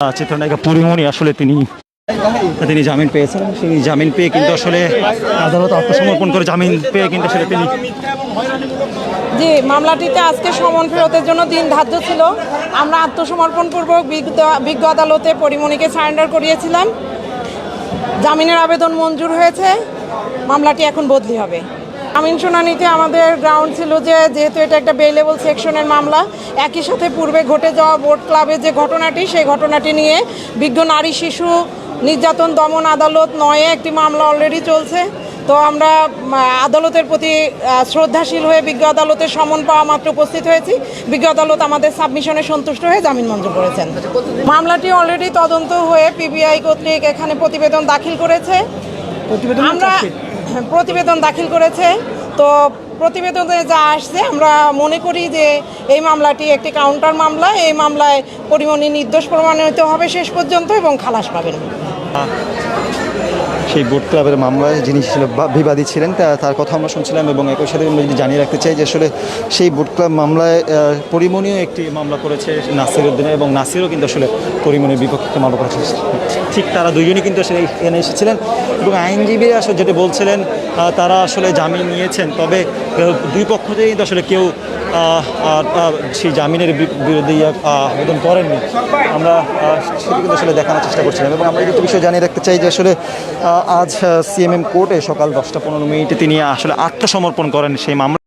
চিত্রনায়িকা পরিমণি আসলে তিনি জামিন পেয়েছেন। সেই জামিন পেয়ে কিন্তু আসলে আদালত আত্মসমর্পণ করে জামিন পেয়ে কিন্তু আসলে তিনি জি, মামলাটিতে আজকে সমন ফেরতের জন্য দিন ধার্য ছিল। আমরা আত্মসমর্পণপূর্বক বিজ্ঞ আদালতে পরিমণিকে সারেন্ডার করিয়েছিলাম। জামিনের আবেদন মঞ্জুর হয়েছে, মামলাটি এখন বদলি হবে। জামিন শুনানিতে আমাদের গ্রাউন্ড ছিল যে যেহেতু এটা একটা বেইলেবল সেকশনের মামলা, একই সাথে পূর্বে ঘটে যাওয়া বোট ক্লাবের যে ঘটনাটি, সেই ঘটনাটি নিয়ে বিজ্ঞ নারী শিশু নির্যাতন দমন আদালত ৯-এ একটি মামলা অলরেডি চলছে। তো আমরা আদালতের প্রতি শ্রদ্ধাশীল হয়ে বিজ্ঞ আদালতের সমন পাওয়া মাত্র উপস্থিত হয়েছি। বিজ্ঞ আদালত আমাদের সাবমিশনে সন্তুষ্ট হয়ে জামিন মঞ্জুর করেছেন। মামলাটি অলরেডি তদন্ত হয়ে পিবিআই কর্তৃক এখানে প্রতিবেদন দাখিল করেছে। আমরা প্রতিবেদন দাখিল করেছে, তো প্রতিবেদনে যা আসছে আমরা মনে করি যে এই মামলাটি একটি কাউন্টার মামলা। এই মামলায় পরিমণি নির্দোষ প্রমাণিত হবে শেষ পর্যন্ত এবং খালাস পাবেন। সেই বোট ক্লাবের মামলায় যিনি বিবাদী ছিলেন তার কথা আমরা শুনছিলাম, এবং একই সাথে আমরা যদি জানিয়ে রাখতে চাই যে আসলে সেই বোট ক্লাব মামলায় পরিমণিও একটি মামলা করেছে নাসির উদ্দিনে, এবং নাসিরও কিন্তু আসলে পরিমণির বিপক্ষে মামলা করেছে। ঠিক তারা দুজনই কিন্তু আসলে এখানে এসেছিলেন, এবং আইনজীবী আসলে যেটা বলছিলেন তারা আসলে জামিন নিয়েছেন, তবে দুই পক্ষ থেকেই কিন্তু আসলে কেউ সেই জামিনের বিরুদ্ধে আবেদন করেননি। আমরা সেটি কিন্তু আসলে দেখানোর চেষ্টা করছিলাম, এবং আমরা একটু বিষয় জানিয়ে রাখতে চাই যে আসলে আজ সিএমএম কোর্টে সকাল 10টা 15 মিনিটে তিনি আসলে আত্মসমর্পণ করেন সেই মামলা।